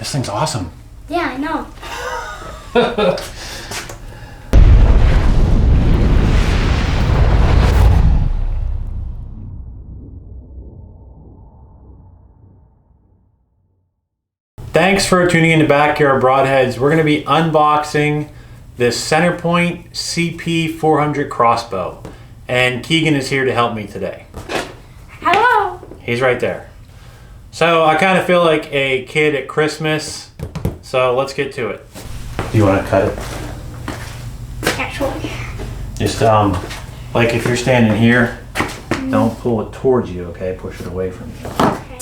This thing's awesome. Yeah, I know. Thanks for tuning in to Backyard Broadheads. We're going to be unboxing this Centerpoint CP400 crossbow. And Keegan is here to help me today. Hello. He's right there. So I kind of feel like a kid at Christmas. So let's get to it. Do you want to cut it? Actually. Just like if you're standing here, don't pull it towards you, okay? Push it away from you. Okay.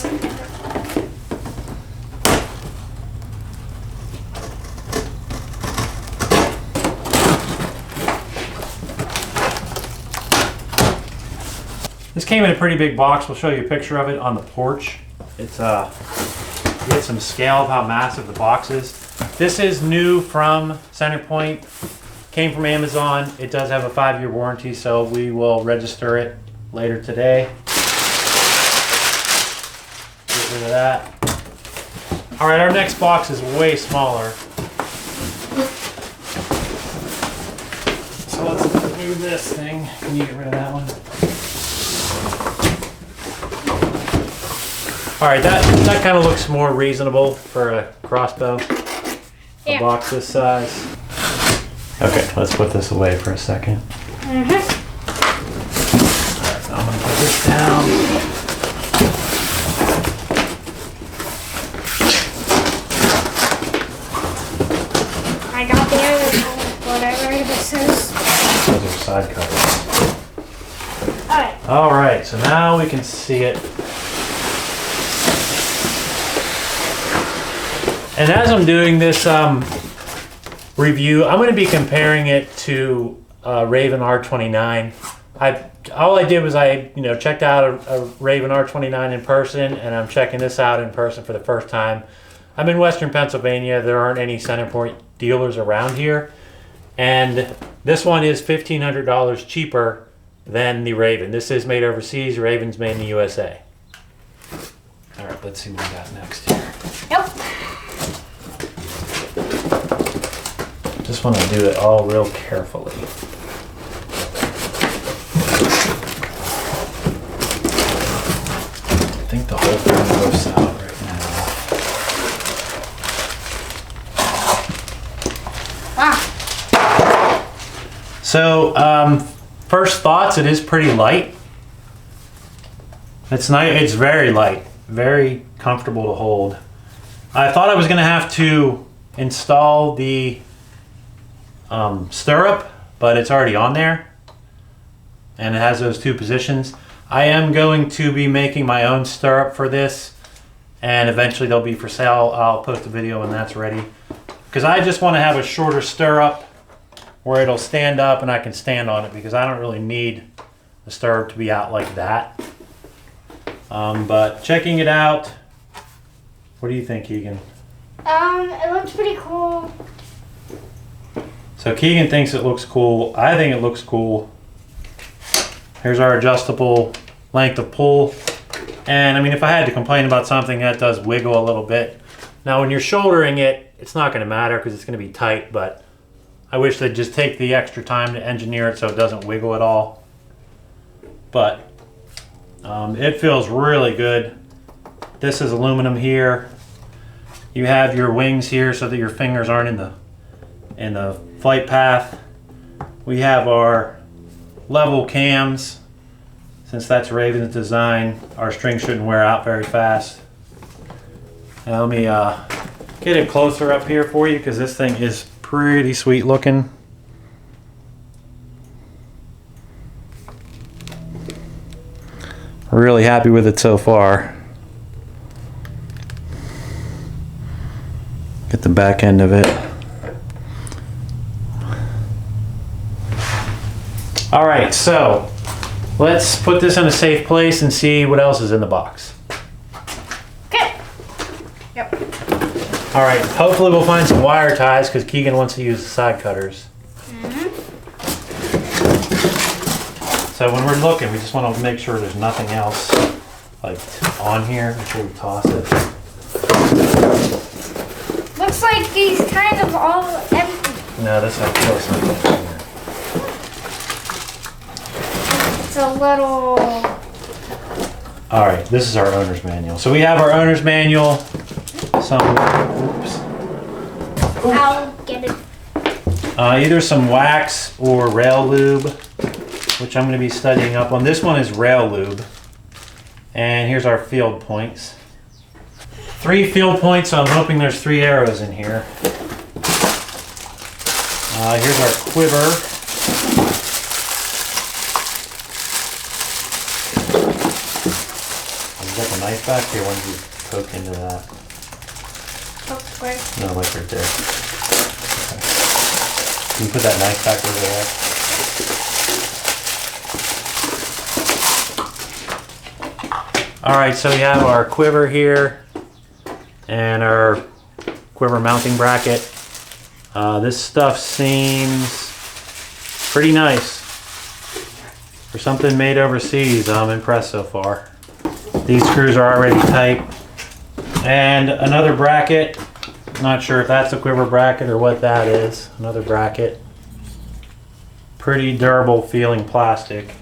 This came in a pretty big box. We'll show you a picture of it on the porch. It's you get some scale of how massive the box is. This is new from Centerpoint. Came from Amazon. It does have a 5-year warranty, so we will register it later today. Get rid of that. All right, our next box is way smaller. So let's move this thing. Can you get rid of that one? All right, that kind of looks more reasonable for a crossbow. A box this size. Okay, let's put this away for a second. All right, so I'm gonna put this down. I got the other one, whatever this is. Those are side cutters. Alright. All right, so now we can see it. And as I'm doing this review, I'm going to be comparing it to Raven R29. All I did was I checked out a Raven R29 in person, and I'm checking this out in person for the first time. I'm in Western Pennsylvania. There aren't any Centerpoint dealers around here, and this one is $1,500 cheaper than the Raven. This is made overseas. Raven's made in the USA. All right, let's see what we got next here. Yep. Just want to do it all real carefully. I think the whole thing goes out right now. Ah. So, first thoughts, it is pretty light. It's nice. It's very light, very comfortable to hold. I thought I was going to have to install the stirrup, but it's already on there and it has those 2 positions. I am going to be making my own stirrup for this, and eventually they'll be for sale. I'll post a video when that's ready, because I just want to have a shorter stirrup where it'll stand up and I can stand on it, because I don't really need the stirrup to be out like that. But checking it out, what do you think, Keegan? It looks pretty cool. So Keegan thinks it looks cool. I think it looks cool. Here's our adjustable length of pull. And I mean, if I had to complain about something, that does wiggle a little bit. Now when you're shouldering it, it's not going to matter because it's going to be tight, but I wish they'd just take the extra time to engineer it so it doesn't wiggle at all. But it feels really good. This is aluminum here. You have your wings here so that your fingers aren't in the flight path. We have our level cams. Since that's Raven's design, our string shouldn't wear out very fast. Now let me get it closer up here for you, because this thing is pretty sweet looking. Really happy with it so far. Get the back end of it. All right, so let's put this in a safe place and see what else is in the box. Okay. Yep. All right, hopefully we'll find some wire ties, because Keegan wants to use the side cutters. So when we're looking, we just want to make sure there's nothing else like on here before we toss it. he's kind of all empty. No, this I feel something. It's a little. All right, this is our owner's manual. So we have our owner's manual. Some, oops. I'll get it. Either some wax or rail lube, which I'm going to be studying up on. This one is rail lube. And here's our field points. 3 field points, so I'm hoping there's 3 arrows in here. Here's our quiver. You got the knife back here when you poke into that. Okay. No, like right there. Okay. Can you put that knife back over there? Alright, so we have our quiver here and our quiver mounting bracket. This stuff seems pretty nice. For something made overseas, I'm impressed so far. These screws are already tight. And another bracket. Not sure if that's a quiver bracket or what that is. Another bracket. Pretty durable feeling plastic.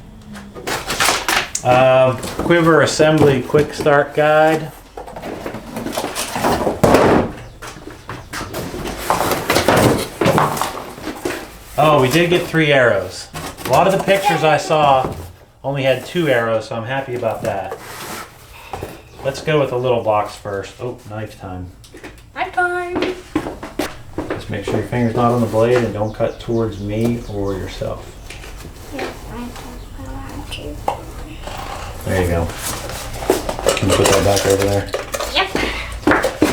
Quiver assembly quick start guide. Oh, we did get 3 arrows. A lot of the pictures I saw only had 2 arrows, so I'm happy about that. Let's go with the little box first. Oh, knife time. Knife time. Just make sure your finger's not on the blade and don't cut towards me or yourself. Yeah, knife time. There you go. Can you put that back over there? Yep.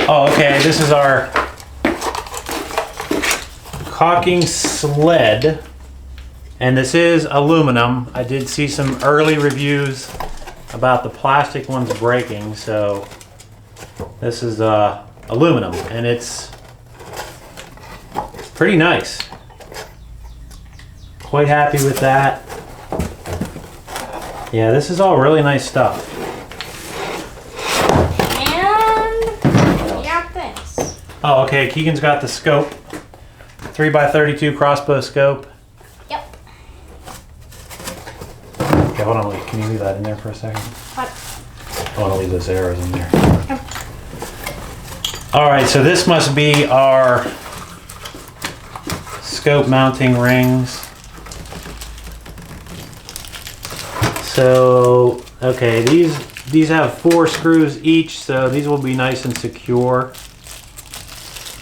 Oh, okay. This is our caulking sled. And this is aluminum. I did see some early reviews about the plastic ones breaking, so this is aluminum, and it's pretty nice. Quite happy with that. Yeah, this is all really nice stuff. And we got this. Oh, okay, Keegan's got the scope. 3x32 crossbow scope. Yep. Okay, hold on, wait, can you leave that in there for a second? What? I want to leave those arrows in there. Yep. All right, so this must be our scope mounting rings. So, okay, these have 4 screws each, so these will be nice and secure.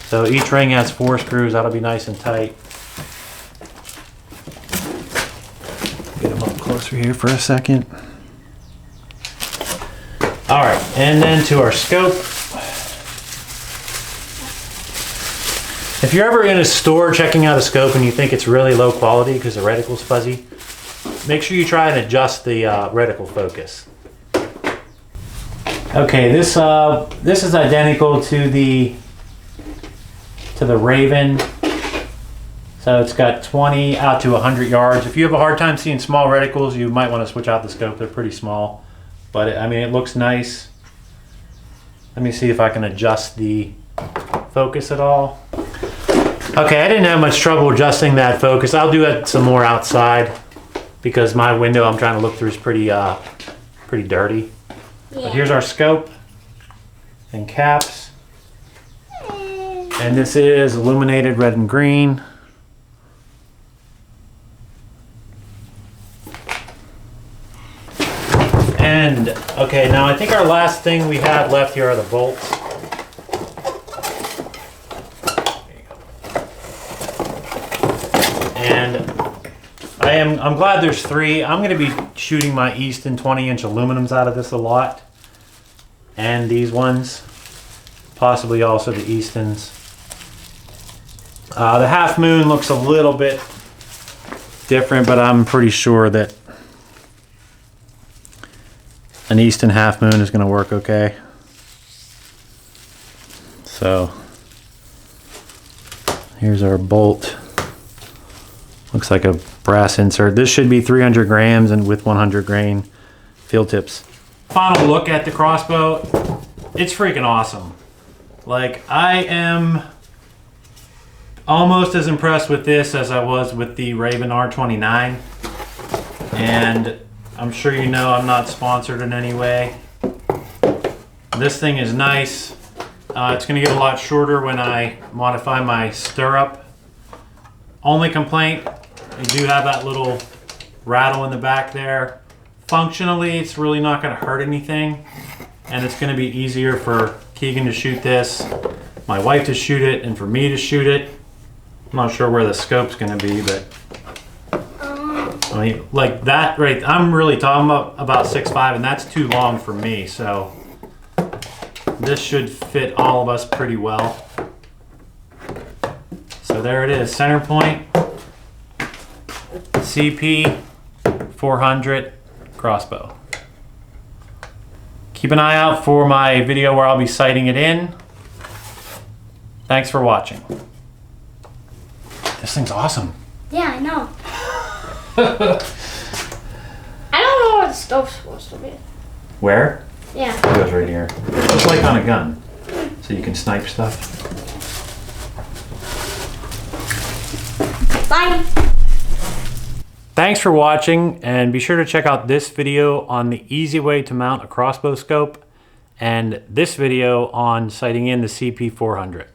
So each ring has 4 screws, that'll be nice and tight. Get them up closer here for a second. All right, and then to our scope. If you're ever in a store checking out a scope and you think it's really low quality because the reticle's fuzzy, make sure you try and adjust the reticle focus. Okay, this is identical to the Raven. So it's got 20 out to 100 yards. If you have a hard time seeing small reticles, you might want to switch out the scope. They're pretty small, but I mean, it looks nice. Let me see if I can adjust the focus at all. Okay, I didn't have much trouble adjusting that focus. I'll do it some more outside because my window I'm trying to look through is pretty dirty. Yeah. But here's our scope and caps. And this is illuminated red and green. And, okay, now I think our last thing we have left here are the bolts. And I'm glad there's 3. I'm going to be shooting my Easton 20-inch aluminums out of this a lot. And these ones. Possibly also the Eastons. The Half Moon looks a little bit different, but I'm pretty sure that an Easton Half Moon is going to work okay. So here's our bolt. Looks like a brass insert. This should be 300 grams and with 100 grain field tips. Final look at the crossbow. It's freaking awesome. Like, I am almost as impressed with this as I was with the Raven R29. And I'm sure you know I'm not sponsored in any way. This thing is nice. It's going to get a lot shorter when I modify my stirrup. Only complaint, I do have that little rattle in the back there. Functionally, it's really not going to hurt anything. And it's going to be easier for Keegan to shoot this, my wife to shoot it, and for me to shoot it. I'm not sure where the scope's going to be, but I mean, like that right, I'm really talking about 6'5", and that's too long for me, so this should fit all of us pretty well. So there it is, Centerpoint CP400 crossbow. Keep an eye out for my video where I'll be sighting it in. Thanks for watching. This thing's awesome. Yeah, I know. I don't know where the scope's supposed to be. Where? Yeah. It goes right here. Just like on a gun. So you can snipe stuff. Bye. Thanks for watching, and be sure to check out this video on the easy way to mount a crossbow scope and this video on sighting in the CP400.